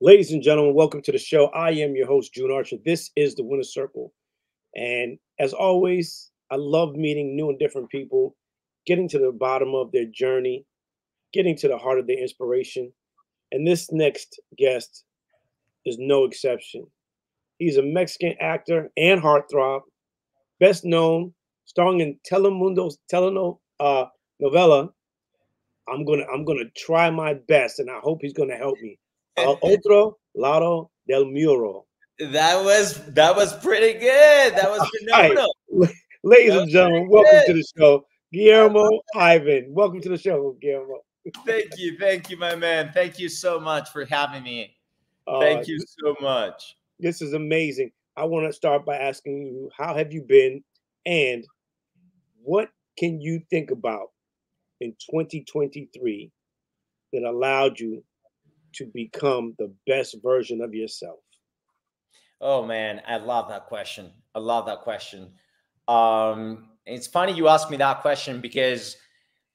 Ladies and gentlemen, welcome to the show. I am your host, June Archer. This is the Winner Circle. And as always, I love meeting new and different people, getting to the bottom of their journey, getting to the heart of their inspiration. And this next guest is no exception. He's a Mexican actor and heartthrob, best known starring in Telemundo's telenovela. I'm gonna try my best, and I hope he's gonna help me. Otro lado del muro. That was pretty good. That was Hi, phenomenal. ladies That and was gentlemen, pretty welcome to good. the show, Guillermo Ivan. Welcome to the show, Guillermo. Thank you, my man. Thank you so much for having me. Uh, Thank you so much. this is amazing. I want to start by asking you, how have you been, and what can you think about in 2023 that allowed you to become the best version of yourself? Oh man, I love that question. I love that question. It's funny you asked me that question because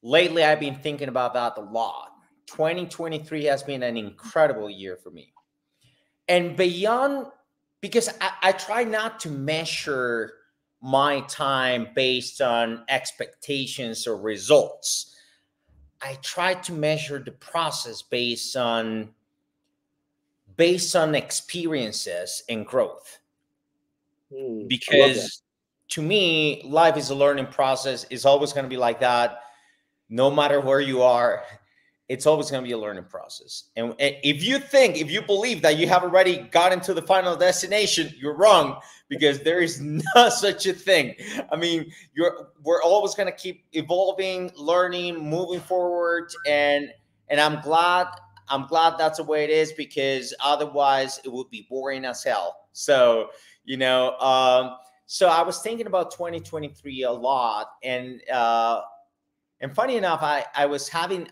lately I've been thinking about that a lot. 2023 has been an incredible year for me. And beyond, because I try not to measure my time based on expectations or results. I try to measure the process based on experiences and growth. I love that. Because to me, life is a learning process. It's always going to be like that. No matter where you are, it's always going to be a learning process. And if you believe that you have already gotten to the final destination, you're wrong, because there is not such a thing. I mean, we're always going to keep evolving, learning, moving forward. And I'm glad that's the way it is, because otherwise it would be boring as hell. So, so I was thinking about 2023 a lot, and funny enough, I was having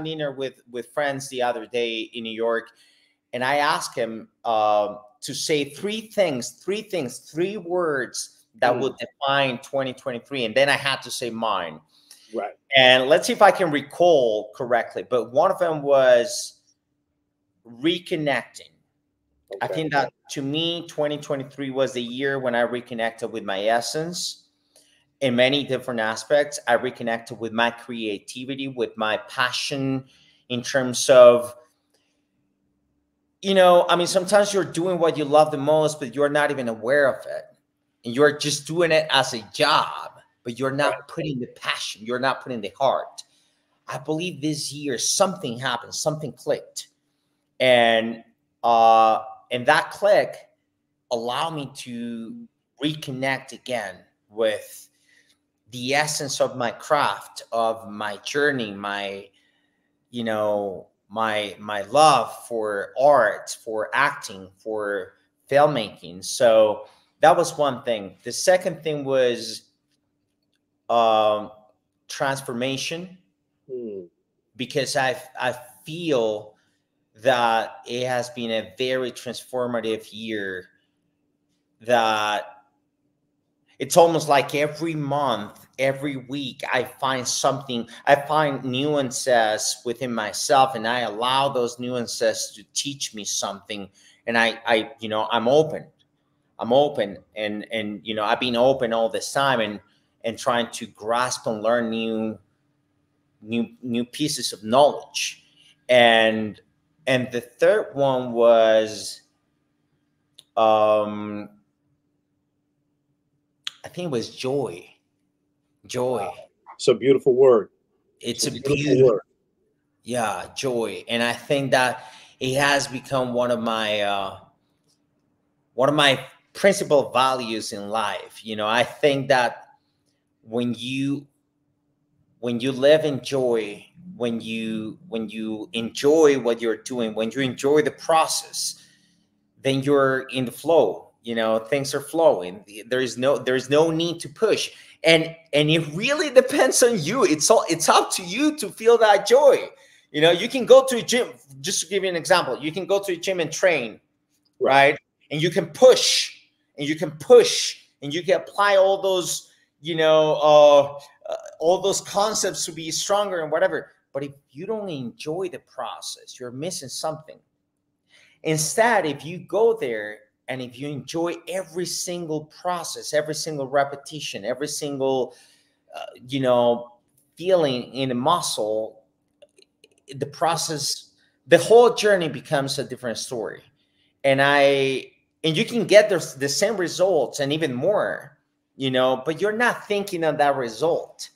dinner with friends the other day in New York, and I asked him to say three words that would define 2023, and then I had to say mine. Right. And let's see if I can recall correctly. But one of them was reconnecting. I Okay. think that to me, 2023 was the year when I reconnected with my essence in many different aspects. I reconnected with my creativity, with my passion, in terms of, I mean, sometimes you're doing what you love the most, but you're not even aware of it. And you're just doing it as a job, but you're Right. not putting the passion, you're not putting the heart. I believe this year something happened, something clicked. And that click allowed me to reconnect again with the essence of my craft, of my journey, my love for art, for acting, for filmmaking. So that was one thing. The second thing was transformation, Hmm. because I feel that it has been a very transformative year, that it's almost like every month, every week, I find nuances within myself, and I allow those nuances to teach me something. And I'm open. And I've been open all this time, and trying to grasp and learn new pieces of knowledge. And the third one was, I think it was joy. Joy. It's a beautiful word. It's It's a a beautiful beautiful, word. yeah, joy. And I think that it has become one of my principal values in life. I think that when you live in joy, when you enjoy what you're doing, when you enjoy the process, then you're in the flow. Things are flowing. There's no need to push. And it really depends on you. It's up to you to feel that joy. You can go to a gym. Just to give you an example, you can go to a gym and train, Right. right? And you can push, and you can push, and you can apply all those concepts to be stronger and whatever. But if you don't enjoy the process, you're missing something. Instead, if you go there and if you enjoy every single process, every single repetition, every single, you know, feeling in the muscle, the process, the whole journey becomes a different story. And you can get the same results and even more, you know, but you're not thinking of that result.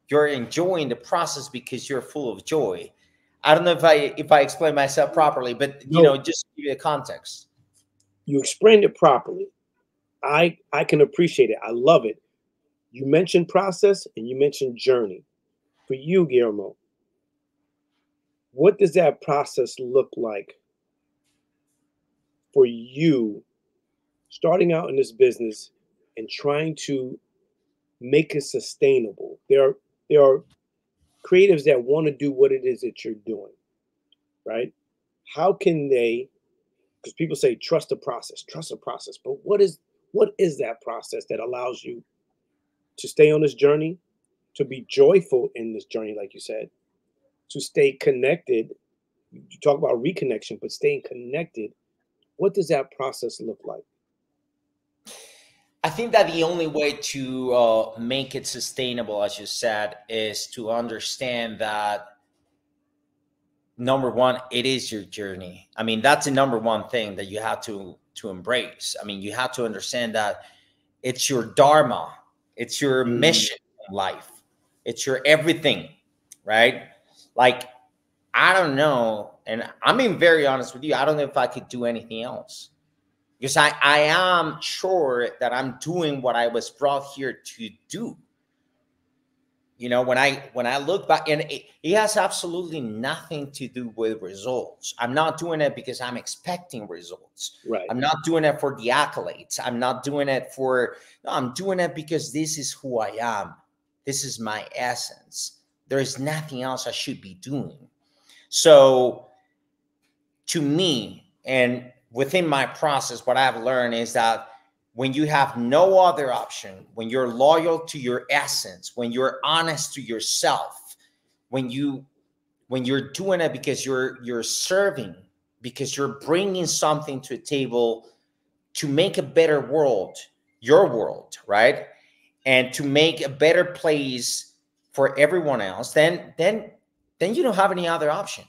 You're enjoying the process because you're full of joy. I don't know if I explain myself properly, but you know, just give you the context. You explained it properly. I can appreciate it. I love it. You mentioned process and you mentioned journey. For you, Guillermo, what does that process look like for you starting out in this business and trying to make it sustainable? There are creatives that want to do what it is that you're doing, right? How can they, because people say trust the process, but what is that process that allows you to stay on this journey, to be joyful in this journey, like you said, to stay connected? You talk about reconnection, but staying connected. What does that process look like? I think that the only way to make it sustainable, as you said, is to understand that, number one, it is your journey. I mean, that's the number one thing that you have to embrace. I mean, you have to understand that it's your dharma, it's your mission in life, it's your everything, right? Like, I don't know, and I'm being very honest with you, I don't know if I could do anything else, because I am sure that I'm doing what I was brought here to do. You know, when I look back, and it has absolutely nothing to do with results. I'm not doing it because I'm expecting results. Right. I'm not doing it for the accolades. I'm not doing it for, no, I'm doing it because this is who I am. This is my essence. There is nothing else I should be doing. So to me, and within my process, what I've learned is that when you have no other option, when you're loyal to your essence, when you're honest to yourself, when you're doing it because you're serving, because you're bringing something to a table to make a better world, your world, right? And to make a better place for everyone else, then you don't have any other option.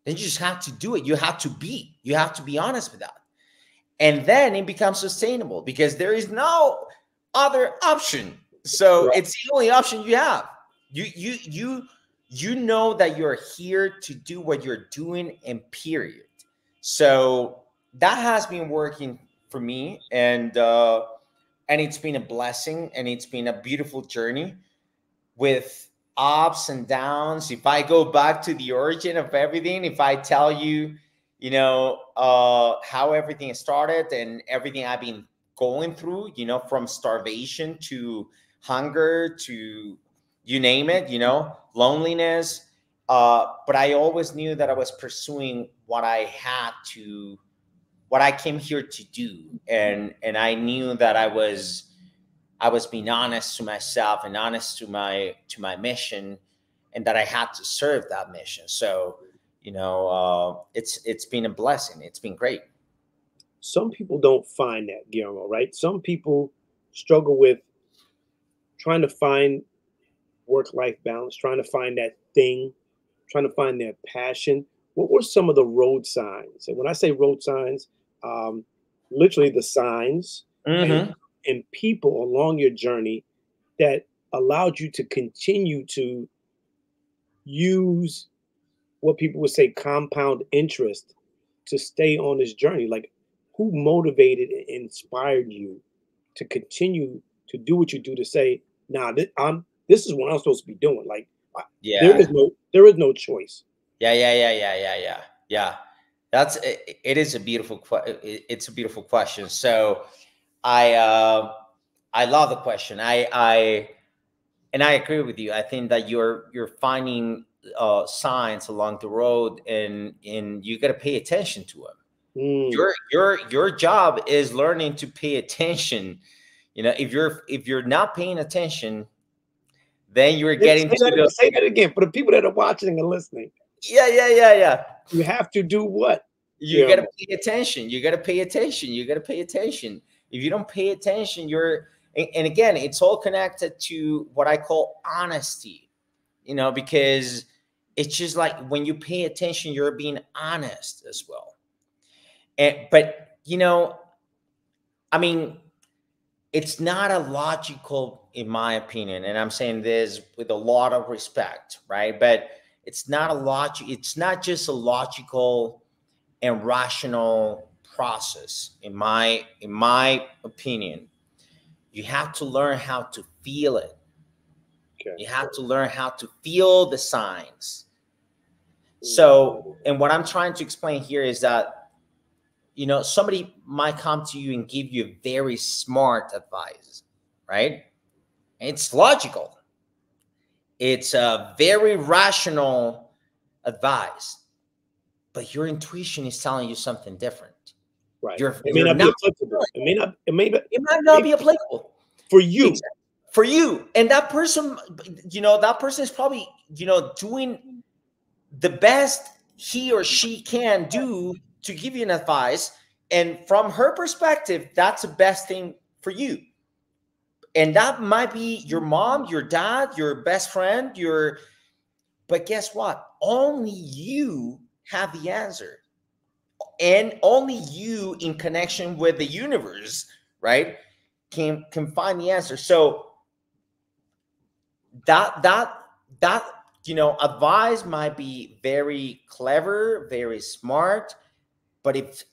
Then you just have to do it. You have to be honest with that. And then it becomes sustainable because there is no other option. So right. It's the only option you have. You know that you're here to do what you're doing, and period. So that has been working for me, and it's been a blessing, and it's been a beautiful journey with ups and downs. If I go back to the origin of everything, if I tell you, you know, how everything started and everything I've been going through, you know, from starvation to hunger to you name it, you know, loneliness. But I always knew that I was pursuing what I came here to do. And I knew that I was being honest to myself and honest to my mission, and that I had to serve that mission. So, you know, it's been a blessing. It's been great. Some people don't find that, Guillermo, right? Some people struggle with trying to find work-life balance, trying to find that thing, trying to find their passion. What were some of the road signs? And when I say road signs, literally the signs and people along your journey that allowed you to continue to use what people would say compound interest to stay on this journey. Like, who motivated and inspired you to continue to do what you do, to say, nah, this is what I'm supposed to be doing. Like, there is no choice. Yeah. It is a beautiful, it's a beautiful question. So I love the question. And I agree with you. I think that you're finding signs along the road, and you got to pay attention to them. Your job is learning to pay attention. You know, if you're not paying attention, then you're getting say that again for the people that are watching and listening. Yeah. You have to do what? You got to pay attention. You got to pay attention. You got to pay attention. If you don't pay attention, and again, it's all connected to what I call honesty, you know, because it's just like when you pay attention, you're being honest as well. But, you know, I mean, it's not a logical, in my opinion, and I'm saying this with a lot of respect, right? But it's not just a logical and rational process, in my opinion. You have to learn how to feel it. Okay. You have to learn how to feel the signs. So, and what I'm trying to explain here is that, you know, somebody might come to you and give you very smart advice, right? It's logical. It's a very rational advice, but your intuition is telling you something different. Right. It may not be applicable. It might not be applicable for you. Exactly. For you. And that person, you know, that person is probably, you know, doing the best he or she can do to give you an advice. And from her perspective, that's the best thing for you. And that might be your mom, your dad, your best friend, but guess what? Only you have the answer. And only you, in connection with the universe, right, can find the answer. So that you know, advice might be very clever, very smart, but if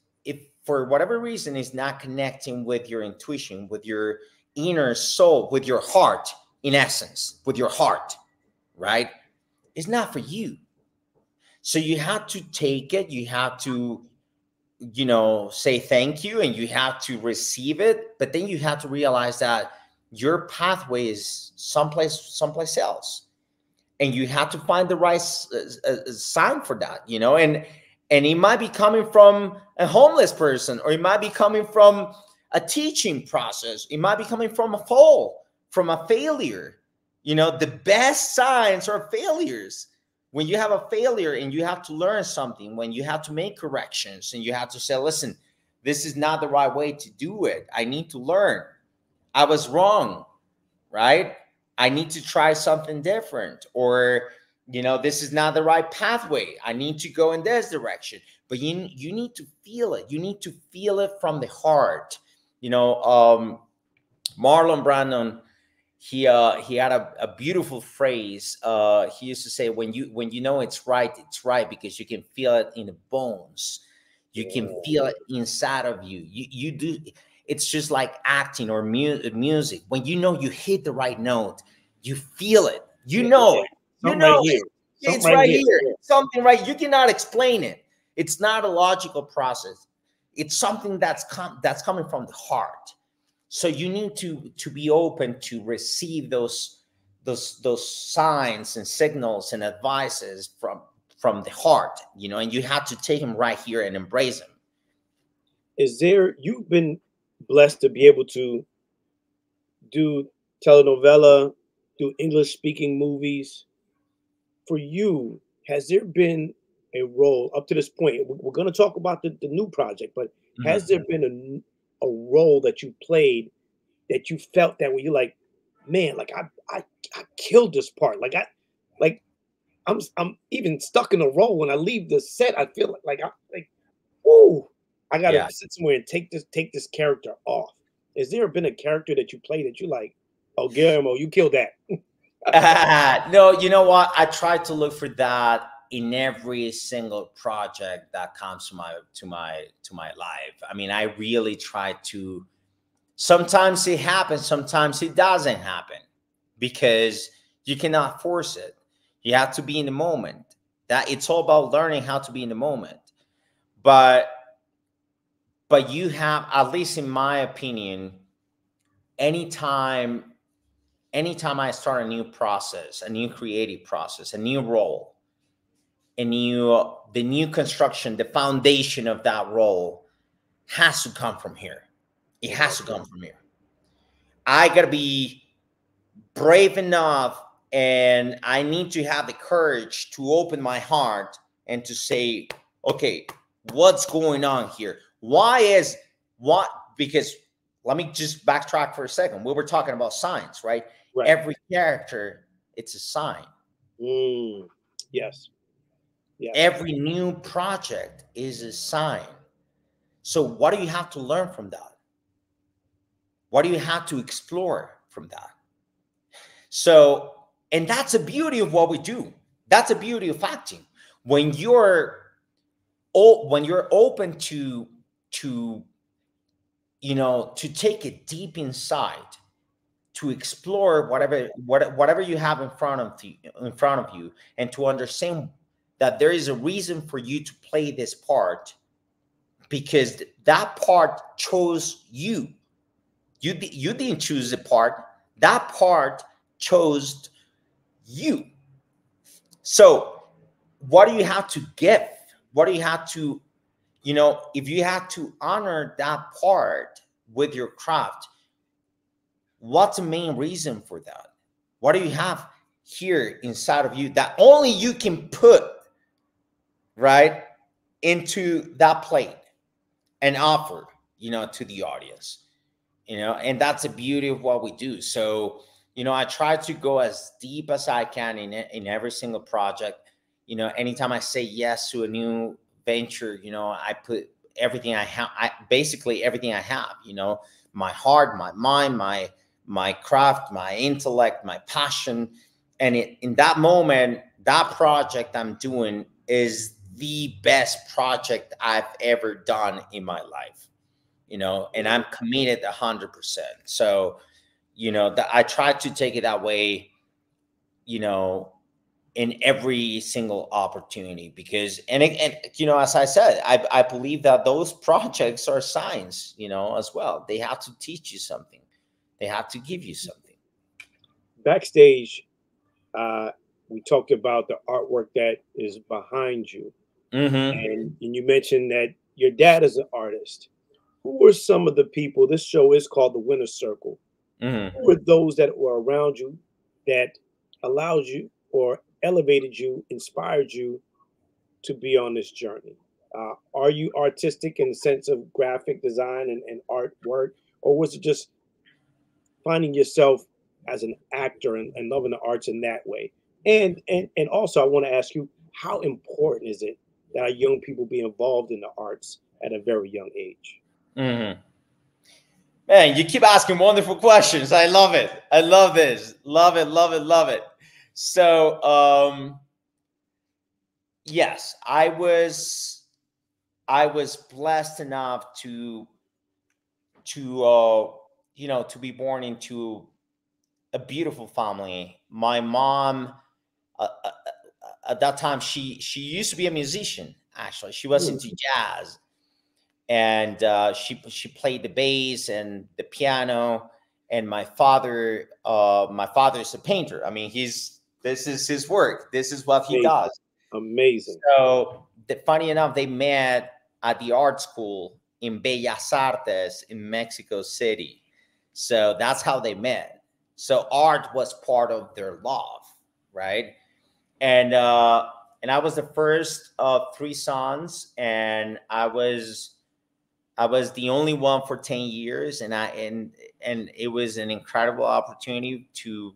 for whatever reason it's not connecting with your intuition, with your inner soul, with your heart, in essence, with your heart, right, it's not for you. So you have to take it. You have to, you know, say thank you, and you have to receive it. But then you have to realize that your pathway is someplace else, and you have to find the right sign for that, you know. And it might be coming from a homeless person, or it might be coming from a teaching process. It might be coming from a fall, from a failure. You know, the best signs are failures. When you have a failure and you have to learn something, when you have to make corrections and you have to say, listen, this is not the right way to do it. I need to learn. I was wrong, right? I need to try something different. Or, you know, this is not the right pathway. I need to go in this direction. But you need to feel it. You need to feel it from the heart. You know, Marlon Brando, he had a beautiful phrase. He used to say, when you know it's right because you can feel it in the bones. You can feel it inside of you. You do. It's just like acting or music. When you know you hit the right note, you feel it. You know it. You know it. It's right here. Something right. You cannot explain it. It's not a logical process. It's something that's coming from the heart. So you need to be open to receive those signs and signals and advices from the heart, you know, and you have to take them right here and embrace them. You've been blessed to be able to do telenovela, do English speaking movies. For you, has there been a role up to this point? We're going to talk about the new project, but has there been a role that you played that you felt that when you're like, man, like I killed this part. I'm even stuck in a role when I leave the set. I feel ooh, I gotta sit somewhere and take this character off. Has there been a character that you play that you like, oh, Guillermo, you killed that? No, you know what? I try to look for that in every single project that comes to my life. I mean, I really try to. Sometimes it happens, sometimes it doesn't happen, because you cannot force it. You have to be in the moment. That it's all about learning how to be in the moment. But you have, at least in my opinion, anytime I start a new process, a new creative process, a new role, the new construction, the foundation of that role has to come from here. It has to come from here. I got to be brave enough, and I need to have the courage to open my heart and to say, okay, What's going on here? Because let me just backtrack for a second. We were talking about signs, right? Right. Every character, it's a sign. Yes. Yes. Every new project is a sign. So what do you have to learn from that? What do you have to explore from that? So, and that's the beauty of what we do. That's the beauty of acting. When you're open to take it deep inside, to explore whatever you have in front of you, and to understand that there is a reason for you to play this part, because that part chose you. You didn't choose the part. That part chose you. So what do you have to give? What do you have to, if you have to honor that part with your craft, what's the main reason for that? What do you have here inside of you that only you can put right into that plate and offer, to the audience, and that's the beauty of what we do. So, I try to go as deep as I can in every single project. Anytime I say yes to a new venture, I put everything I have, basically everything I have, my heart, my mind, my craft, my intellect, my passion. And in that moment, that project I'm doing is the best project I've ever done in my life, and I'm committed 100%. So, I try to take it that way, in every single opportunity, because, and as I said, I believe that those projects are signs, as well. They have to teach you something. They have to give you something. Backstage, we talked about the artwork that is behind you. And you mentioned that your dad is an artist. Who were some of the people? This show is called The Winner's Circle. Who were those that were around you that allowed you or elevated you, inspired you to be on this journey? Are you artistic in the sense of graphic design and artwork, or was it just finding yourself as an actor and loving the arts in that way? And also, I want to ask you, how important is it that our young people be involved in the arts at a very young age? Man, you keep asking wonderful questions. I love it. I love this. Love it, love it, love it. So, yes, I was blessed enough to be born into a beautiful family. My mom, at that time, she used to be a musician. Actually, she was into jazz, and she played the bass and the piano. And my father is a painter. I mean, this is his work. This is what he does. Amazing. So, funny enough, they met at the art school in Bellas Artes in Mexico City. So that's how they met. So art was part of their love, right? And I was the first of 3 sons, and I was the only one for 10 years, and it was an incredible opportunity to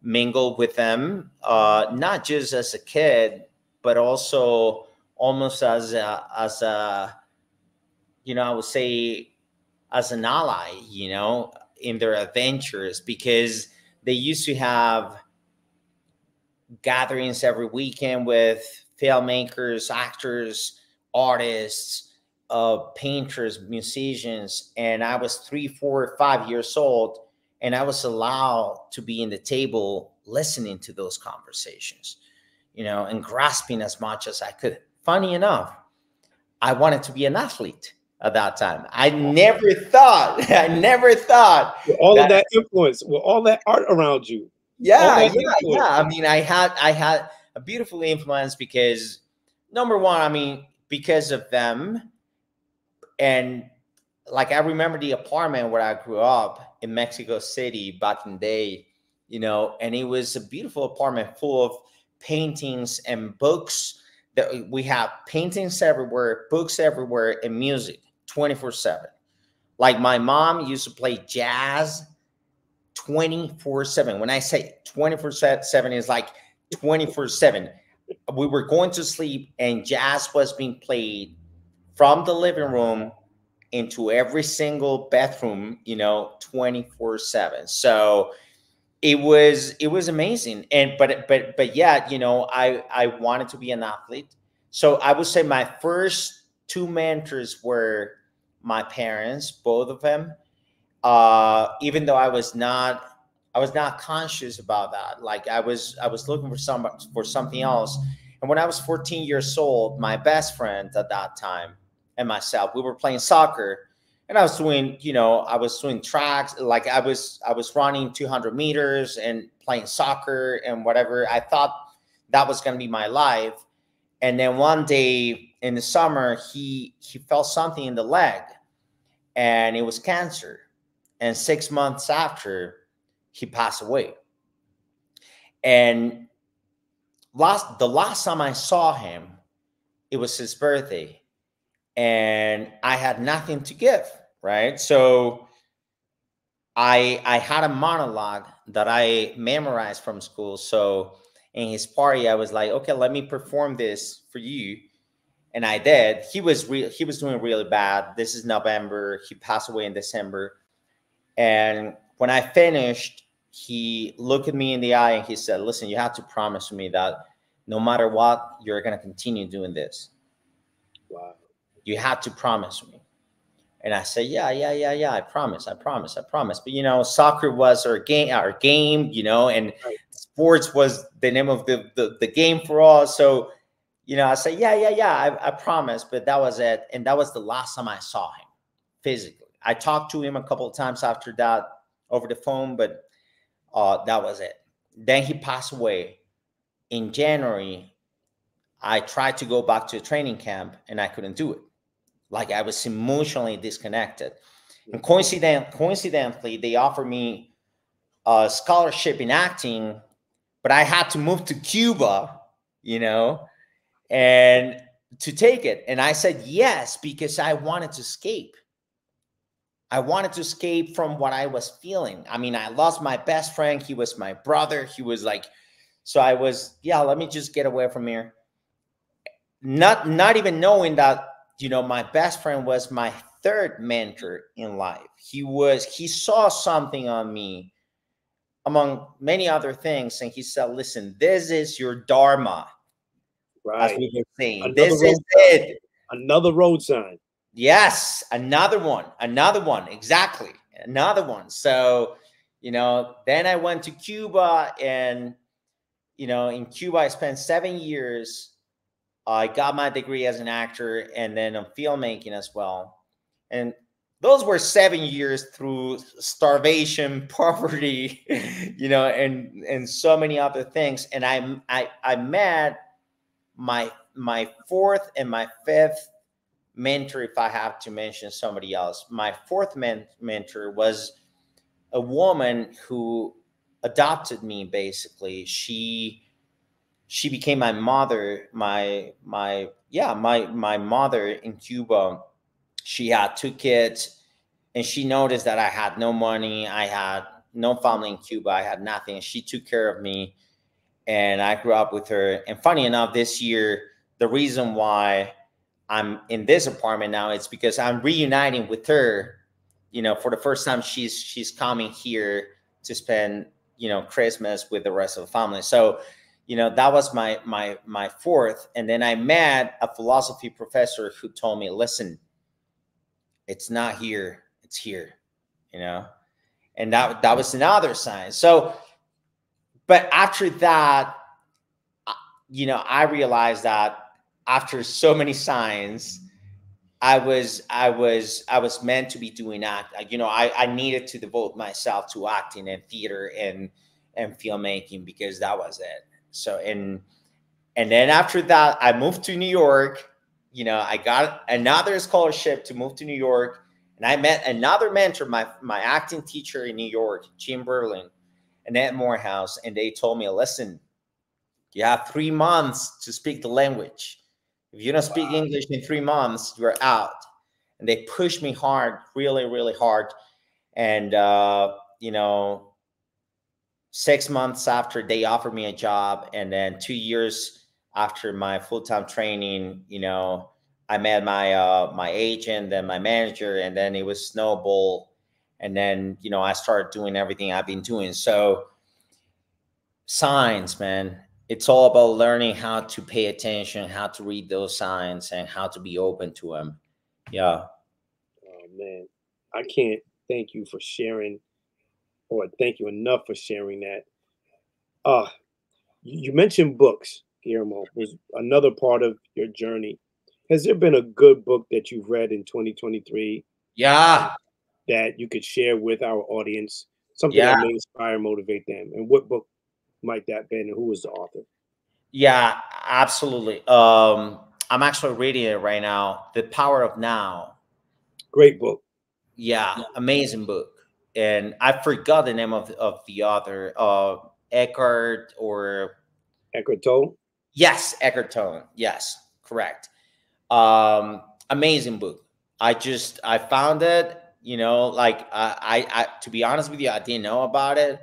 mingle with them, not just as a kid, but also almost as a I would say as an ally, in their adventures, because they used to have gatherings every weekend with filmmakers, actors, artists, painters, musicians. And I was 3, 4, 5 years old, and I was allowed to be in the table listening to those conversations, and grasping as much as I could. Funny enough, I wanted to be an athlete at that time. I never thought. With all of that influence, with all that art around you. Yeah. I mean, I had a beautiful influence because, number one, I mean, because of them. And like, I remember the apartment where I grew up in Mexico City back in the day, and it was a beautiful apartment full of paintings and books We have paintings everywhere, books everywhere, and music 24/7. Like my mom used to play jazz 24/7. When I say 24/7, it's like 24/7. We were going to sleep and jazz was being played from the living room into every single bathroom, 24/7. So it was amazing. And but yeah, I wanted to be an athlete. So I would say my first two mentors were my parents, both of them. Even though I was not conscious about that. Like I was looking for something else. And when I was 14 years old, my best friend at that time and myself, we were playing soccer, and I was doing tracks. Like I was running 200 meters and playing soccer and whatever. I thought that was going to be my life. And then one day in the summer, he felt something in the leg, and it was cancer. And 6 months after, he passed away. And the last time I saw him, it was his birthday, and I had nothing to give, right? So I had a monologue that I memorized from school. So in his party, I was like, okay, let me perform this for you. And I did. He was doing really bad. This is November. He passed away in December. And when I finished, he looked at me in the eye and he said, listen, you have to promise me that no matter what, you're going to continue doing this. Wow. You have to promise me. And I said, yeah, I promise. But, soccer was our game, and Right. sports was the name of the game for us. So, I said, yeah, I promise. But that was it. And that was the last time I saw him physically. I talked to him a couple of times after that over the phone, but that was it. Then he passed away. In January, I tried to go back to a training camp, and I couldn't do it. Like I was emotionally disconnected. And coincidentally, they offered me a scholarship in acting, but I had to move to Cuba, and to take it. And I said yes, because I wanted to escape. I wanted to escape from what I was feeling. I mean, I lost my best friend. He was my brother. He was like, so I was, let me just get away from here. Not even knowing that, my best friend was my third mentor in life. He saw something on me among many other things. And he said, listen, this is your dharma. Right. As we were saying, Another this is road it. Another road sign. Yes, another one, exactly, another one. So, then I went to Cuba, and, in Cuba, I spent 7 years. I got my degree as an actor, and then on filmmaking as well. And those were 7 years through starvation, poverty, and so many other things. And I met my fourth and my fifth mentor, if I have to mention somebody else. My fourth mentor was a woman who adopted me. Basically, she became my mother. My mother in Cuba. She had 2 kids, and she noticed that I had no money. I had no family in Cuba. I had nothing. She took care of me, and I grew up with her. And funny enough, this year, the reason why I'm in this apartment now, it's because I'm reuniting with her. For the first time, she's coming here to spend, Christmas with the rest of the family. So, that was my fourth. And then I met a philosophy professor who told me, listen, it's not here, it's here, and that was another sign. So, but after that, I realized that after so many signs, I was meant to be doing act. I needed to devote myself to acting and theater and filmmaking, because that was it. So, and then after that, I moved to New York. I got another scholarship to move to New York, and I met another mentor, my acting teacher in New York, Jim Berlin, and Ed Morehouse, and they told me, listen, you have 3 months to speak the language. If you don't speak English in 3 months, you're out. And they pushed me hard, really, really hard. And, you know, 6 months after, they offered me a job. And then 2 years after my full-time training, you know, I met my agent, then my manager, and then it was snowball. And then, you know, I started doing everything I've been doing. So signs, man, it's all about learning how to pay attention, how to read those signs, and how to be open to them. Yeah. Oh man, I can't thank you for sharing, or thank you enough for sharing that. Uh, you mentioned books, Guillermo, was another part of your journey. Has there been a good book that you've read in 2023 Yeah. that you could share with our audience? Something Yeah. that may inspire, motivate them. And what book might that be, and who was the author? Yeah, absolutely. I'm actually reading it right now. The Power of Now. Great book. Yeah, amazing book. And I forgot the name of the author, Eckhart or Eckhart Tolle. yes, Eckhart Tolle. Yes, correct. Amazing book. I found it, you know, like I to be honest with you, I didn't know about it,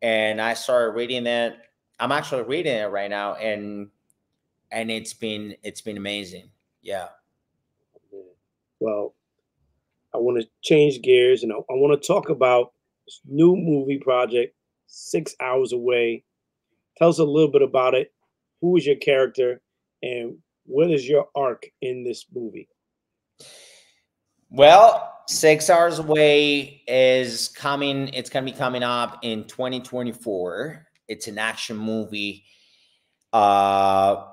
and I started reading it. I'm actually reading it right now, and it's been amazing. Yeah. Well, I want to change gears and I want to talk about this new movie project, 6 Hours Away. Tell us a little bit about it. Who is your character, and what is your arc in this movie? Well, 6 hours away is coming. It's gonna be coming up in 2024. It's an action movie, uh,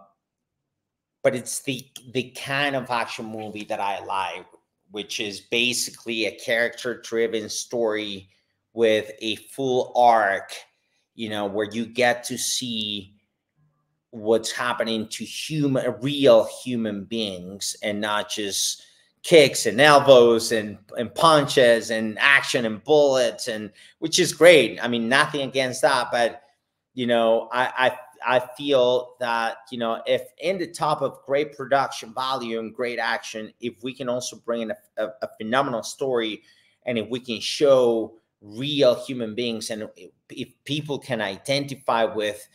but it's the kind of action movie that I like, which is basically a character-driven story with a full arc. You know, where you get to see what's happening to real human beings, and not just kicks and elbows and punches and action and bullets, and which is great. I mean, nothing against that, but you know, I feel that, you know, if in the top of great production value and great action, if we can also bring in a phenomenal story, and if we can show real human beings, and if people can identify with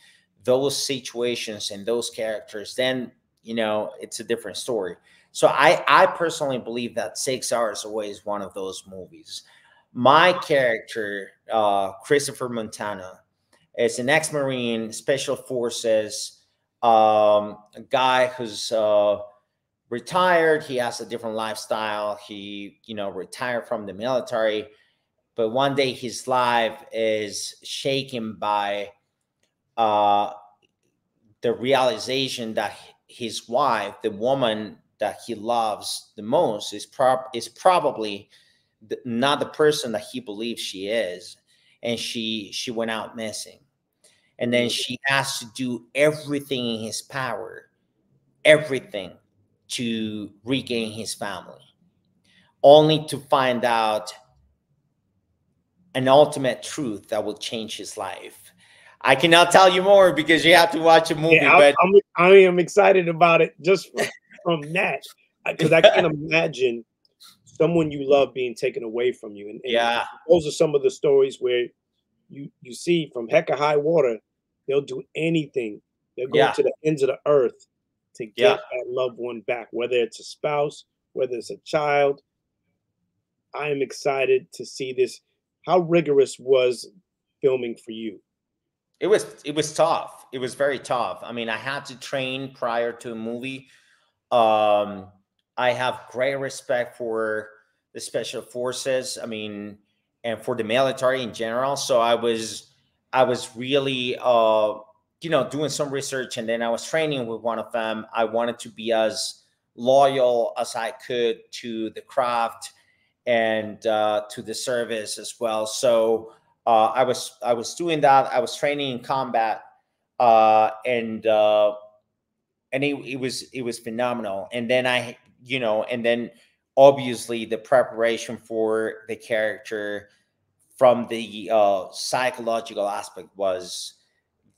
those situations and those characters, then, you know, it's a different story. So I personally believe that 6 hours away is one of those movies. My character, Christopher Montano, is an ex-Marine, special forces, a guy who's retired. He has a different lifestyle. He, you know, retired from the military, but one day his life is shaken by uh, the realization that his wife, the woman that he loves the most, is probably not the person that he believes she is, and she went out missing. And then she has to do everything in his power, everything, to regain his family, only to find out an ultimate truth that will change his life. I cannot tell you more because you have to watch a movie. Yeah, But I am excited about it just from that, because I can't imagine someone you love being taken away from you. And yeah, those are some of the stories where you see from heck or high water, they'll do anything. They'll go yeah, to the ends of the earth to yeah. get that loved one back, whether it's a spouse, whether it's a child. I am excited to see this. How rigorous was filming for you? It was tough. It was very tough. I mean, I had to train prior to a movie. Um, I have great respect for the special forces. I mean, and for the military in general. So I was really doing some research, and then I was training with one of them. I wanted to be as loyal as I could to the craft, and to the service as well. So I was doing that. I was training in combat, and it was phenomenal. And then and then obviously the preparation for the character from the psychological aspect was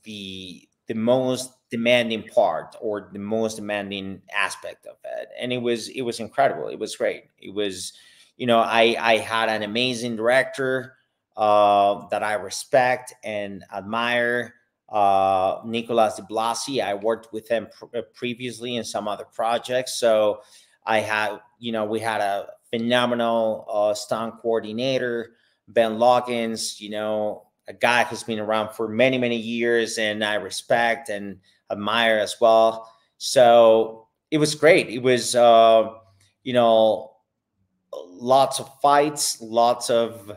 the most demanding part or the most demanding aspect of it. And it was incredible. It was great. It was, you know, I had an amazing director that I respect and admire, Nicolas de Blasi. I worked with him previously in some other projects. So I had, you know, we had a phenomenal stunt coordinator, Ben Loggins, you know, a guy who's been around for many, many years and I respect and admire as well. So it was great. It was, you know, lots of fights, lots of,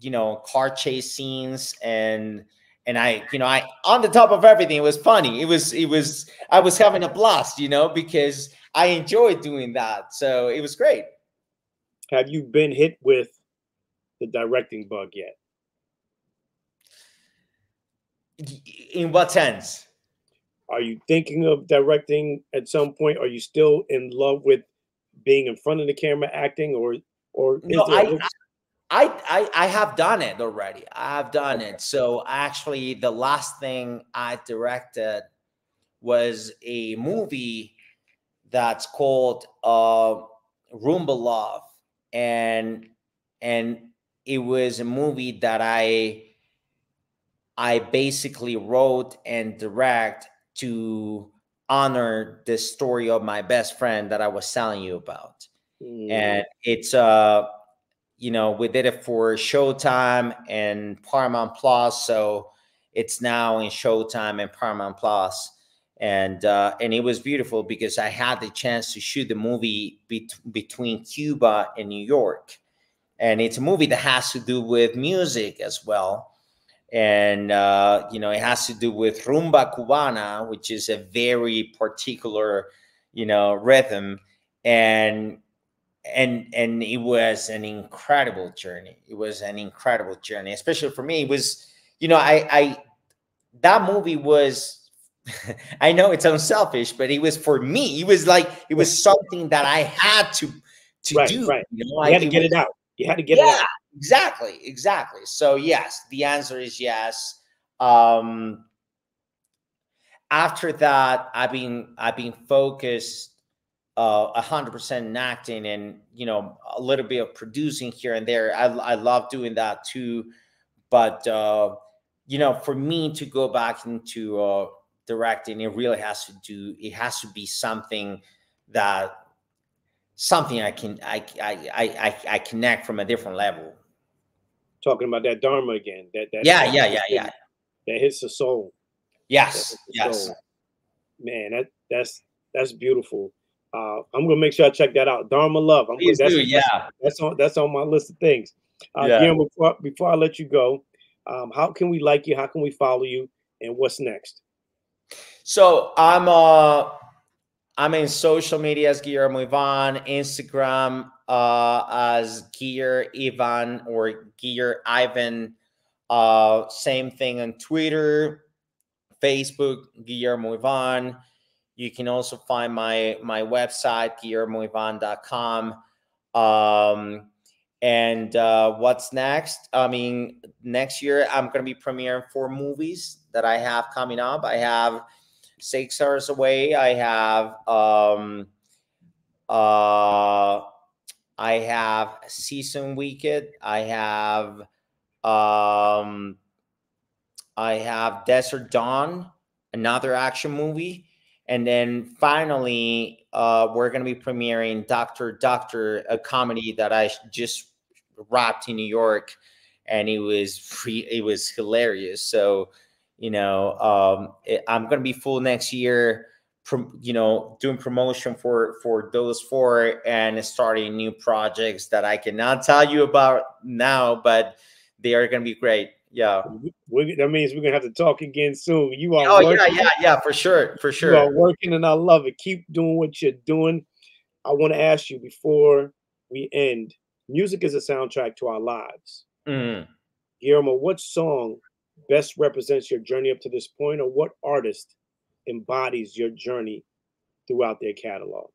you know, car chase scenes. And I, you know, I, on the top of everything, it was funny. I was having a blast, you know, because I enjoyed doing that. So it was great. Have you been hit with the directing bug yet? In what sense? Are you thinking of directing at some point? Are you still in love with being in front of the camera acting, or No, is there? I have done it already. I have done it. So actually, the last thing I directed was a movie that's called Rumba Love, and it was a movie that I basically wrote and direct to honor the story of my best friend that I was telling you about. And it's you know, we did it for Showtime and Paramount Plus, so it's now in Showtime and Paramount Plus. And it was beautiful because I had the chance to shoot the movie between Cuba and New York, and it's a movie that has to do with music as well. And you know, it has to do with rumba cubana, which is a very particular, you know, rhythm. And it was an incredible journey. It was an incredible journey, especially for me. It was, you know, I that movie was I know it sounds selfish, but it was for me. It was like it was something that I had to do. Right. You know, You had to get it out. You had to get it yeah, out. exactly. So yes, the answer is yes. After that, I've been focused 100% in acting, and you know, a little bit of producing here and there. I love doing that too, but you know, for me to go back into directing, it has to be something that something I connect from a different level. Talking about that Dharma again. Yeah. That hits the soul. Yes, yes. Soul. Man, that's beautiful. I'm gonna make sure I check that out. Dharma Love. Please do. Yeah, That's on my list of things. yeah. Guillermo, before I let you go, how can we like you? How can we follow you? And what's next? So I'm in social media as Guillermo Iván, Instagram as Guillermo Iván or Guillermo Ivan. Same thing on Twitter, Facebook, Guillermo Iván. You can also find my website, guillermoivan.com. And what's next? I mean, next year I'm going to be premiering 4 movies that I have coming up. I have 6 Hours Away. Uh, I have Season Wicked. Um, I have Desert Dawn, another action movie. And then finally, we're going to be premiering Doctor, a comedy that I just wrapped in New York, and it was hilarious. So, you know, I'm going to be full next year, you know, doing promotion for those 4 and starting new projects that I cannot tell you about now, but they are going to be great. Yeah. That means we're gonna have to talk again soon. You are Oh working. yeah, for sure, You are working, and I love it. Keep doing what you're doing. I want to ask you before we end. Music is a soundtrack to our lives. Mm. Guillermo, what song best represents your journey up to this point, or what artist embodies your journey throughout their catalog?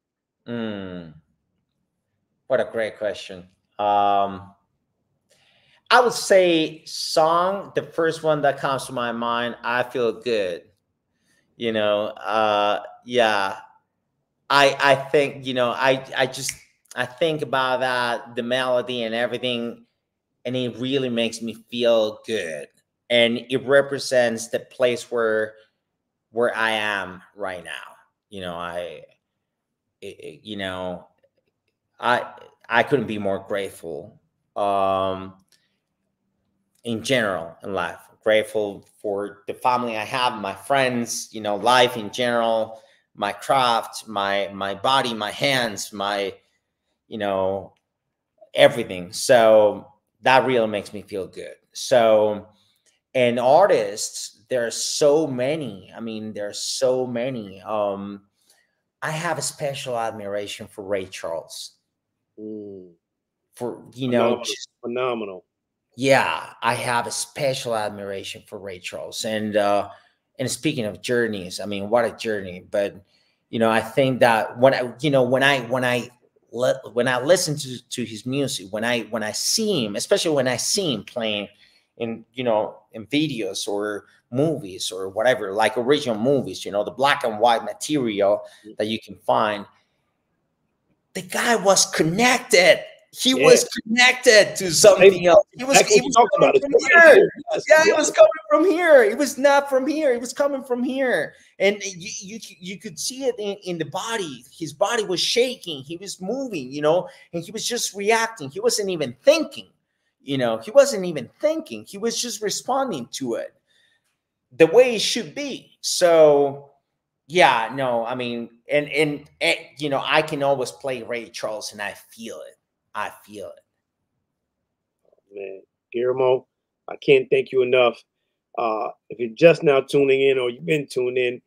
Mm. What a great question. Um, I would say song, the first one that comes to my mind, I Feel Good. You know, yeah. I think, you know, I think about that, the melody and everything, and it really makes me feel good. And it represents the place where I am right now. You know, you know, I I couldn't be more grateful. In general in life, grateful for the family I have, my friends, you know, life in general, my craft, my body, my hands, my, you know, everything. So that really makes me feel good. So, and artists, there are so many. I mean, there are so many. I have a special admiration for Ray Charles. Mm, For, you know, phenomenal, phenomenal. yeah, I have a special admiration for Ray Charles. And speaking of journeys, I mean, what a journey. But you know, I think that when I, you know, when I listen to his music, when I see him, especially when I see him playing in, you know, in videos or movies or whatever, like original movies, you know, the black and white material that you can find, the guy was connected. He Yeah, was connected to exactly something else. He what you was talked coming about. It's from here. connected. Yes, Yeah, it yes. was coming from here. It was not from here. It was coming from here. And you could see it in the body. His body was shaking. He was moving, you know, and he was just reacting. He wasn't even thinking, you know, he wasn't even thinking. He was just responding to it the way it should be. So yeah, no, I mean, and you know, I can always play Ray Charles and I feel it. I feel it. Man, Guillermo, I can't thank you enough. If you're just now tuning in or you've been tuned in,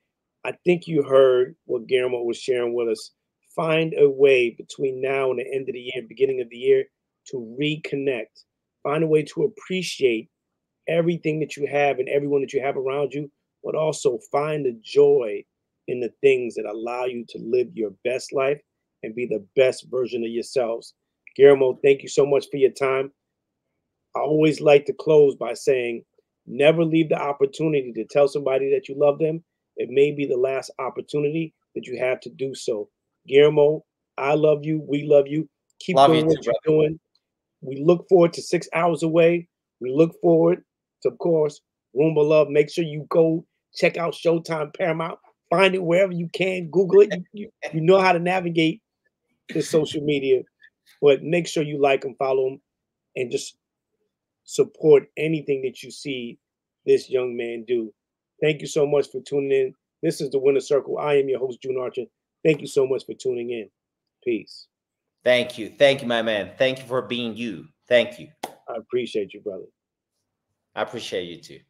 I think you heard what Guillermo was sharing with us. Find a way between now and the end of the year, beginning of the year, to reconnect. Find a way to appreciate everything that you have and everyone that you have around you, but also find the joy in the things that allow you to live your best life and be the best version of yourselves. Guillermo, thank you so much for your time. I always like to close by saying, never leave the opportunity to tell somebody that you love them. It may be the last opportunity that you have to do so. Guillermo, I love you. We love you. Keep Love you doing what too, you're brother. doing. We look forward to 6 hours away. We look forward to, of course, Roomba Love. Make sure you go check out Showtime Paramount. Find it wherever you can. Google it. You know how to navigate the social media, but make sure you like them, follow them, and just support anything that you see this young man do. Thank you so much for tuning in. This is the Winner Circle. I am your host, June Archer. Thank you so much for tuning in. Peace. Thank you. Thank you, my man. Thank you for being you. Thank you. I appreciate you, brother. I appreciate you too.